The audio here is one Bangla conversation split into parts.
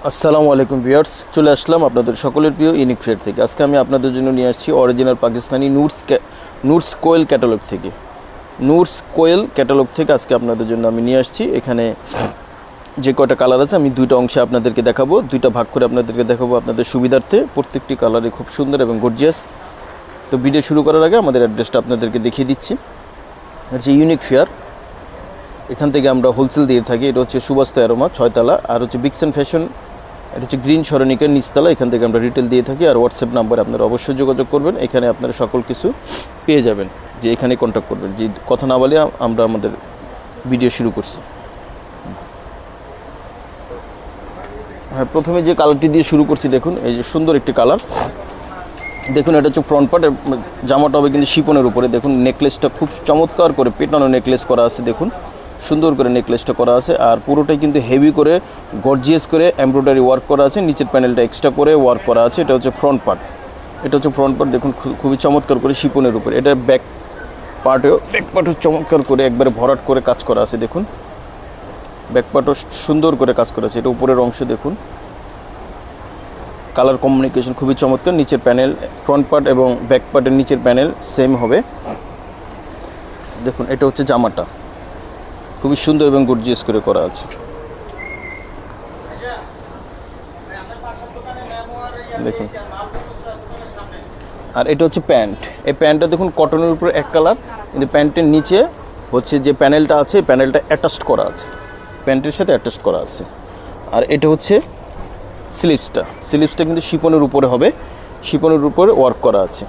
আসসালামু আলাইকুম ভিউয়ার্স, চলে আসলাম আপনাদের সকলের প্রিয় ইউনিক ফেয়ার থেকে। আজকে আমি আপনাদের জন্য নিয়ে আসছি অরিজিনাল পাকিস্তানি নুটস কোয়েল ক্যাটালগ থেকে। নুটস কোয়েল ক্যাটালগ থেকে আজকে আপনাদের জন্য আমি নিয়ে আসছি। এখানে যে কয়টা কালার আছে আমি দুইটা অংশে আপনাদেরকে দেখাবো, দুইটা ভাগ করে আপনাদেরকে দেখাবো আপনাদের সুবিধার্থে। প্রত্যেকটি কালারে খুব সুন্দর এবং গর্জিয়াস। তো ভিডিও শুরু করার আগে আমাদের অ্যাড্রেসটা আপনাদেরকে দেখিয়ে দিচ্ছি। হচ্ছে ইউনিক ফেয়ার, এখান থেকে আমরা হোলসেল দিয়ে থাকি। এটা হচ্ছে সুবাস্ত অ্যারোমা 6 তলা, আর হচ্ছে বিক্সেন ফ্যাশন, এটা হচ্ছে গ্রিন সরণিকের নিচতলা। এখান থেকে আমরা রিটেল দিয়ে থাকি। আর হোয়াটসঅ্যাপ নাম্বার আপনারা অবশ্যই যোগাযোগ করবেন, এখানে আপনারা সকল কিছু পেয়ে যাবেন। যে এখানে কন্ট্যাক্ট করবেন। যে কথা না বলে আমরা আমাদের ভিডিও শুরু করছি। হ্যাঁ, প্রথমে যে কালারটি দিয়ে শুরু করছি, দেখুন এই যে সুন্দর একটি কালার। দেখুন এটা হচ্ছে ফ্রন্ট পার্ট, জামাটা হবে কিন্তু শিপনের উপরে। দেখুন নেকলেসটা খুব চমৎকার করে পেটানো নেকলেস করা আছে। দেখুন সুন্দর করে নেকলেসটা করা আছে, আর পুরোটাই কিন্তু হেভি করে গর্জিয়াস করে এমব্রয়ডারি ওয়ার্ক করা আছে। নিচের প্যানেলটা এক্সট্রা করে ওয়ার্ক করা আছে। এটা হচ্ছে ফ্রন্ট পার্ট। দেখুন খুবই চমৎকার করে শিপনের উপরে। এটা ব্যাক পার্টেও চমৎকার করে একবারে ভরাট করে কাজ করা আছে। দেখুন ব্যাক পার্টও সুন্দর করে কাজ করা আছে। এটা উপরের অংশ দেখুন, কালার কমিউনিকেশন খুবই চমৎকার। নিচের প্যানেল, ফ্রন্ট পার্ট এবং ব্যাক পার্টের নিচের প্যানেল সেম হবে। দেখুন এটা হচ্ছে জামাটা, খুবই সুন্দর এবং গর্জিয়াস করে করা আছে। দেখুন, আর এটা হচ্ছে প্যান্ট। এই প্যান্টটা দেখুন কটনের উপরে এক কালার, কিন্তু প্যান্টের নিচে হচ্ছে যে প্যানেলটা আছে, প্যানেলটা অ্যাটাচড করা আছে, প্যান্টের সাথে অ্যাটাচড করা আছে। আর এটা হচ্ছে স্লিভসটা কিন্তু শিপনের উপরে হবে, শিপনের উপরে ওয়ার্ক করা আছে।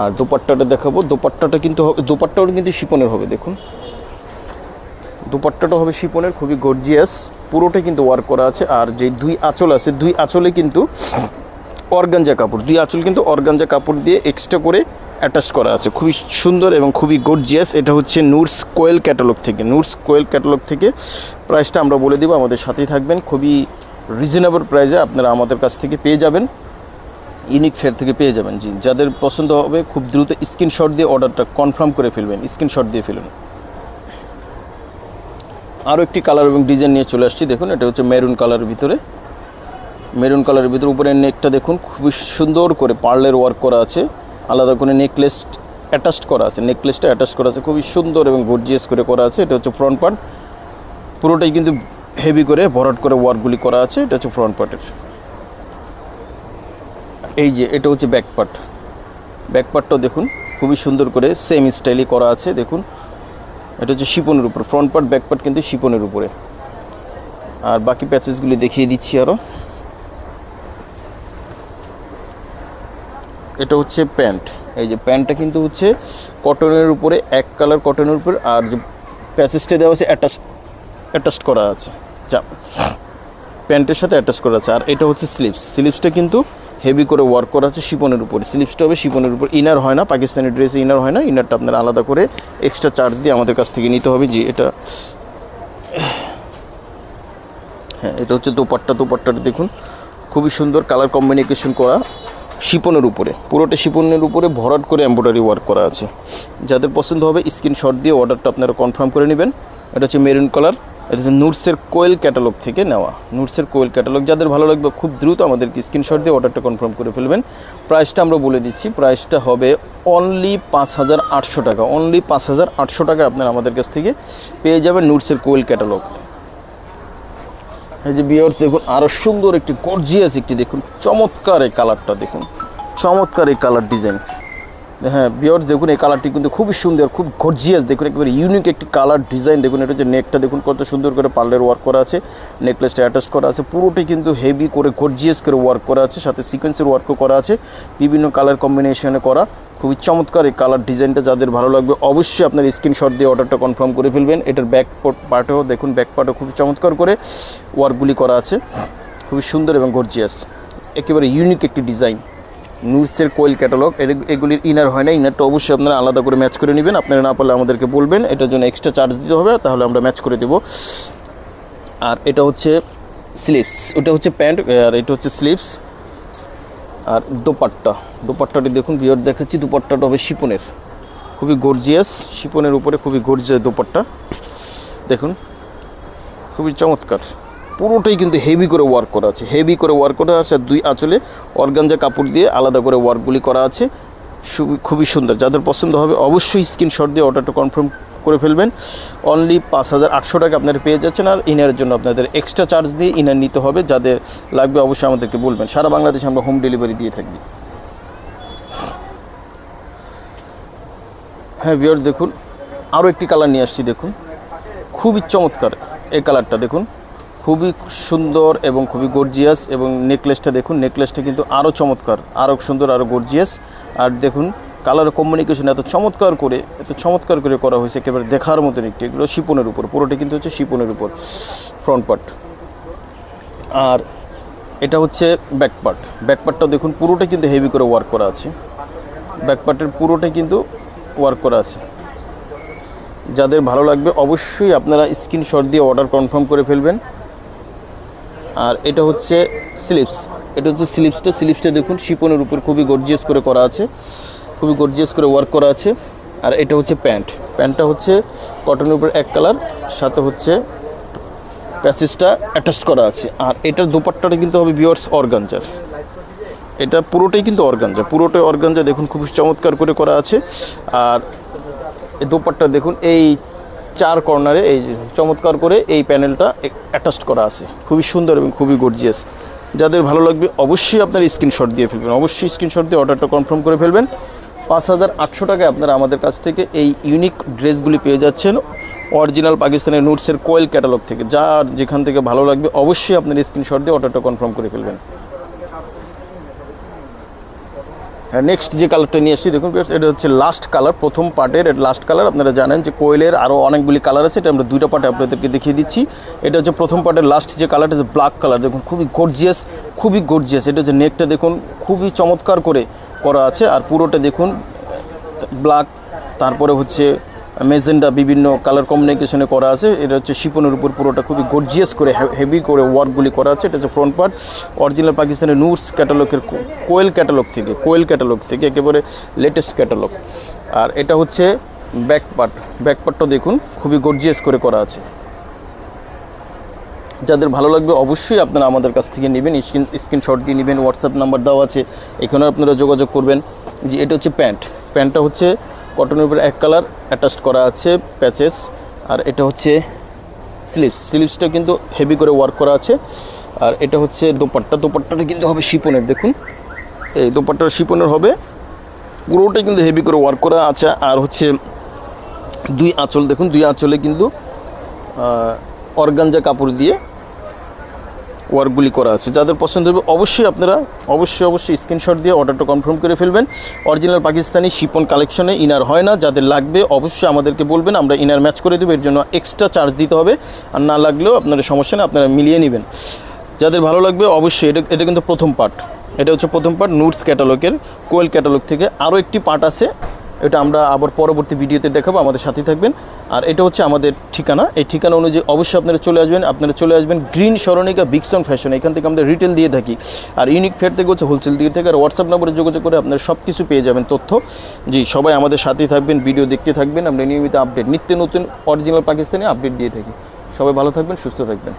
আর দোপাট্টাটা দেখাবো। দোপাট্টাও কিন্তু শিপনের হবে। দেখুন দোপাট্টাটা হবে শিপনের, খুবই গর্জিয়াস, পুরোটাই কিন্তু ওয়ার্ক করা আছে। আর যে দুই আঁচল আছে, দুই আঁচলে কিন্তু অর্গানজা কাপড়, দুই আঁচল কিন্তু অর্গানজা কাপড় দিয়ে এক্সট্রা করে অ্যাটাচ করা আছে। খুবই সুন্দর এবং খুবই গর্জিয়াস। এটা হচ্ছে নুটস কোয়েল ক্যাটালগ থেকে। প্রাইসটা আমরা বলে দেবো, আমাদের সাথেই থাকবেন। খুবই রিজনেবল প্রাইসে আপনারা আমাদের কাছ থেকে পেয়ে যাবেন, ইউনিক ফেয়ার থেকে পেয়ে যাবেন। জি, যাদের পছন্দ হবে খুব দ্রুত স্ক্রিনশট দিয়ে অর্ডারটা কনফার্ম করে ফেলবেন, স্ক্রিনশট দিয়ে ফেলুন। আরও একটি কালার এবং ডিজাইন নিয়ে চলে আসছি। দেখুন এটা হচ্ছে মেরুন কালারের ভিতরে, উপরে নেকটা দেখুন খুবই সুন্দর করে পার্লের ওয়ার্ক করা আছে, আলাদা করে নেকলেসটা অ্যাটাচ করা আছে, খুবই সুন্দর এবং গর্জিয়াস করে করা আছে। এটা হচ্ছে ফ্রন্ট পার্ট, পুরোটাই কিন্তু হেভি করে ভরাট করে ওয়ার্কগুলি করা আছে। এটা হচ্ছে ফ্রন্ট পার্টের। এই যে এটা হচ্ছে ব্যাক পার্টটাও দেখুন খুবই সুন্দর করে সেম স্টাইলই করা আছে। দেখুন এটা হচ্ছে শিপনের উপর, ফ্রন্ট পার্ট ব্যাক পার্ট কিন্তু শিপনের উপরে। আর বাকি প্যাচেসগুলি দেখিয়ে দিচ্ছি আরও। এটা হচ্ছে প্যান্ট। এই যে প্যান্টটা কিন্তু হচ্ছে কটনের উপরে, এক কালার কটনের উপর, আর যে প্যাচেসটা দেওয়া আছে অ্যাটাচড করা আছে, প্যান্টের সাথে অ্যাটাচ করা আছে। আর এটা হচ্ছে স্লিভসটা কিন্তু হেভি করে ওয়ার্ক করা আছে শিপনের উপরে। স্লিভসটা হবে শিপনের উপর, ইনার হয় না, পাকিস্তানি ড্রেসে ইনার হয় না। ইনারটা আপনারা আলাদা করে এক্সট্রা চার্জ দিয়ে আমাদের কাছ থেকে নিতে হবে। যে এটা, হ্যাঁ এটা হচ্ছে দোপাট্টাটা দেখুন খুবই সুন্দর কালার কম্বিনেশন করা, শিপনের উপরে, পুরোটা শিপনের উপরে ভরাট করে এমব্রয়ডারি ওয়ার্ক করা আছে। যাদের পছন্দ হবে স্ক্রিনশট দিয়ে অর্ডারটা আপনারা কনফার্ম করে নেবেন। এটা হচ্ছে মেরুন কালার, এটা হচ্ছে নুটসের কোয়েল ক্যাটালগ থেকে নেওয়া। যাদের ভালো লাগবে খুব দ্রুত আমাদেরকে স্ক্রিনশট দিয়ে অর্ডারটা কনফার্ম করে ফেলবেন। প্রাইসটা আমরা বলে দিচ্ছি, প্রাইসটা হবে অনলি 5800 টাকা। অনলি 5800 টাকা আপনারা আমাদের কাছ থেকে পেয়ে যাবেন নুটসের কোয়েল ক্যাটালগ। এই যে ভিউয়ার্স দেখুন আরও সুন্দর একটি গর্জিয়াস একটি, দেখুন চমৎকার এই কালারটা, দেখুন চমৎকার এই কালার ডিজাইন। হ্যাঁ ভিউয়ার্স দেখুন এই কালারটি কিন্তু খুবই সুন্দর, খুব গর্জিয়াস। দেখুন একেবারে ইউনিক একটি কালার ডিজাইন। দেখুন এটা হচ্ছে নেকটা, দেখুন কত সুন্দর করে পার্লের ওয়ার্ক করা আছে, নেকলেসটা অ্যাটাচ করা আছে, পুরোটাই কিন্তু হেভি করে গর্জিয়াস করে ওয়ার্ক করা আছে, সাথে সিকোয়েন্সের ওয়ার্কও করা আছে, বিভিন্ন কালার কম্বিনেশনে করা। খুবই চমৎকার এই কালার ডিজাইনটা। যাদের ভালো লাগবে অবশ্যই আপনার স্ক্রিনশট দিয়ে অর্ডারটা কনফার্ম করে ফেলবেন। এটার ব্যাক পার্টেও দেখুন, ব্যাক পার্টেও খুবই চমৎকার করে ওয়ার্কগুলি করা আছে, খুবই সুন্দর এবং গর্জিয়াস, একেবারে ইউনিক একটি ডিজাইন। নুটসের কোয়েল ক্যাটালগ, এগুলির ইনার হয় না, ইনারটা অবশ্যই আপনারা আলাদা করে ম্যাচ করে নেবেন। আপনারা না পারলে আমাদেরকে বলবেন, এটার জন্য এক্সট্রা চার্জ দিতে হবে, তাহলে আমরা ম্যাচ করে দেবো। আর এটা হচ্ছে স্লিভস, ওটা হচ্ছে প্যান্ট, আর এটা হচ্ছে স্লিভস। আর দোপাট্টাটি দেখুন ভিউয়ার দেখাচ্ছি, দোপাট্টাটা হবে শিপনের, খুবই গর্জিয়াস, শিপনের উপরে খুবই গর্জিয়াস দোপাট্টা। দেখুন খুবই চমৎকার। পুরোটাই কিন্তু হেভি করে ওয়ার্ক করা আছে, হেভি করে ওয়ার্ক করা আছে। আর 2 আঁচলে অর্গানজা কাপড় দিয়ে আলাদা করে ওয়ার্কগুলি করা আছে, খুবই সুন্দর। যাদের পছন্দ হবে অবশ্যই স্ক্রিনশট দিয়ে অর্ডারটা কনফার্ম করে ফেলবেন। অনলি 5800 টাকা আপনারা পেয়ে যাচ্ছেন। আর ইনারের জন্য আপনাদের এক্সট্রা চার্জ দিয়ে ইনার নিতে হবে। যাদের লাগবে অবশ্যই আমাদেরকে বলবেন, সারা বাংলাদেশে আমরা হোম ডেলিভারি দিয়ে থাকি। হ্যাঁ ভিউয়ার্স, দেখুন আরও একটি কালার নিয়ে আসছি, দেখুন খুবই চমৎকার এই কালারটা, দেখুন খুবই সুন্দর এবং খুবই গর্জিয়াস। এবং নেকলেসটা দেখুন, নেকলেসটা কিন্তু আরও চমৎকার, আরও সুন্দর, আরও গর্জিয়াস। আর দেখুন কালার কমিউনিকেশন এত চমৎকার করে করা হয়েছে, একেবারে দেখার মতন একটি। এগুলো শিপনের উপর, পুরোটা কিন্তু হচ্ছে শিপনের উপর ফ্রন্ট পার্ট। আর এটা হচ্ছে ব্যাক পার্টটা দেখুন পুরোটা কিন্তু হেভি করে ওয়ার্ক করা আছে, ব্যাক পার্টের পুরোটাই কিন্তু ওয়ার্ক করা আছে। যাদের ভালো লাগবে অবশ্যই আপনারা স্ক্রিনশট দিয়ে অর্ডার কনফার্ম করে ফেলবেন। আর এটা হচ্ছে স্লিপসটা দেখুন শিপনের উপর খুবই গর্জিয়াস করে করা আছে, খুবই গর্জিয়াস করে ওয়ার্ক করা আছে। আর এটা হচ্ছে প্যান্টটা হচ্ছে কটনের উপর এক কালার, সাথে হচ্ছে প্যাসেজটা অ্যাটাচ করা আছে। আর এটার দোপাট্টাটা কিন্তু হবে ভিউয়ার্স অর্গানজার, এটা পুরোটাই কিন্তু অর্গানজা, দেখুন খুব চমৎকার করে করা আছে। আর এই দোপাট্টা দেখুন এই 4 কর্নারে এই চমৎকার করে এই প্যানেলটা অ্যাটাচ করা আছে, খুবই সুন্দর এবং খুবই গর্জিয়াস। যাদের ভালো লাগবে অবশ্যই আপনারা স্ক্রিনশট দিয়ে ফেলবেন, অবশ্যই স্ক্রিনশট দিয়ে অর্ডারটা কনফার্ম করে ফেলবেন। 5800 টাকায় আপনারা আমাদের কাছ থেকে এই ইউনিক ড্রেসগুলি পেয়ে যাচ্ছেন অরিজিনাল পাকিস্তানের নুটসের কোয়েল ক্যাটালগ থেকে। যার যেখান থেকে ভালো লাগবে অবশ্যই আপনারা স্ক্রিনশট দিয়ে অর্ডারটা কনফার্ম করে ফেলবেন। হ্যাঁ, নেক্সট যে কালারটা নিয়ে আসছি দেখুন, এটা হচ্ছে লাস্ট কালার, প্রথম পার্টের লাস্ট কালার। আপনারা জানেন যে কোয়েলের আরও অনেকগুলি কালার আছে, এটা আমরা 2টা পার্টে আপনাদেরকে দেখিয়ে দিচ্ছি। এটা হচ্ছে প্রথম পার্টের লাস্ট যে কালারটা, হচ্ছে ব্ল্যাক কালার, দেখুন খুবই গর্জিয়াস। এটা হচ্ছে নেকটা দেখুন খুবই চমৎকার করে করা আছে। আর পুরোটা দেখুন ব্ল্যাক, তারপরে হচ্ছে মেজেন্ডা, বিভিন্ন কালার কম্বিনেশনে করা আছে। এটা হচ্ছে শিপনের উপর পুরোটা খুবই গর্জিয়াস করে হেভি করে ওয়ার্কগুলি করা আছে। এটা হচ্ছে ফ্রন্ট পার্ট, অরিজিনাল পাকিস্তানের নুটস ক্যাটালগের কোয়েল ক্যাটালগ থেকে একেবারে লেটেস্ট ক্যাটালগ। আর এটা হচ্ছে ব্যাক পার্টটা দেখুন খুবই গর্জিয়াস করে করা আছে। যাদের ভালো লাগবে অবশ্যই আপনারা আমাদের কাছ থেকে নেবেন, স্ক্রিনশট দিয়ে নেবেন। হোয়াটসঅ্যাপ নাম্বার দেওয়া আছে, এখানে আপনারা যোগাযোগ করবেন। যে এটা হচ্ছে প্যান্টটা হচ্ছে কটনের উপরে এক কালার অ্যাটাচ করা আছে প্যাচেস। আর এটা হচ্ছে স্লিপসটা কিন্তু হেভি করে ওয়ার্ক করা আছে। আর এটা হচ্ছে দোপাট্টাটা কিন্তু হবে শিপনের, দেখুন এই দোপাট্টাটা শিপনের হবে, পুরোটাই কিন্তু হেভি করে ওয়ার্ক করা আছে। আর হচ্ছে 2 আঁচল দেখুন, 2 আঁচলে কিন্তু অর্গানজা কাপড় দিয়ে ওয়ার্কগুলি করা আছে। যাদের পছন্দ হবে অবশ্যই আপনারা অবশ্যই স্ক্রিনশট দিয়ে অর্ডারটা কনফার্ম করে ফেলবেন। অরিজিনাল পাকিস্তানি শিপন কালেকশনে ইনার হয় না, যাদের লাগবে অবশ্যই আমাদেরকে বলবেন, আমরা ইনার ম্যাচ করে দেবো। এর জন্য এক্সট্রা চার্জ দিতে হবে, আর না লাগলেও আপনারা সমস্যা নেই, আপনারা মিলিয়ে নেবেন। যাদের ভালো লাগবে অবশ্যই এটা কিন্তু প্রথম পার্ট, এটা হচ্ছে প্রথম পার্ট নুটস ক্যাটালগের কোয়েল ক্যাটালগ থেকে। আরও একটি পার্ট আছে, এটা আমরা আবার পরবর্তী ভিডিওতে দেখাবো, আমাদের সাথেই থাকবেন। আর এটা হচ্ছে আমাদের ঠিকানা, এই ঠিকানা অনুযায়ী অবশ্যই আপনারা চলে আসবেন গ্রিন সরণিকা বিগসন ফ্যাশন। এখান থেকে আমরা রিটেল দিয়ে থাকি, আর ইউনিক ফেয়ার থেকে হচ্ছে হোলসেল দিয়ে থাকে। আর হোয়াটসঅ্যাপ নম্বরে যোগাযোগ করে আপনারা সব কিছু পেয়ে যাবেন তথ্য। জি, সবাই আমাদের সাথেই থাকবেন, ভিডিও দেখতে থাকবেন। আমরা নিয়মিত আপডেট, নিত্য নতুন অরিজিনাল পাকিস্তানি আপডেট দিয়ে থাকি। সবাই ভালো থাকবেন, সুস্থ থাকবেন।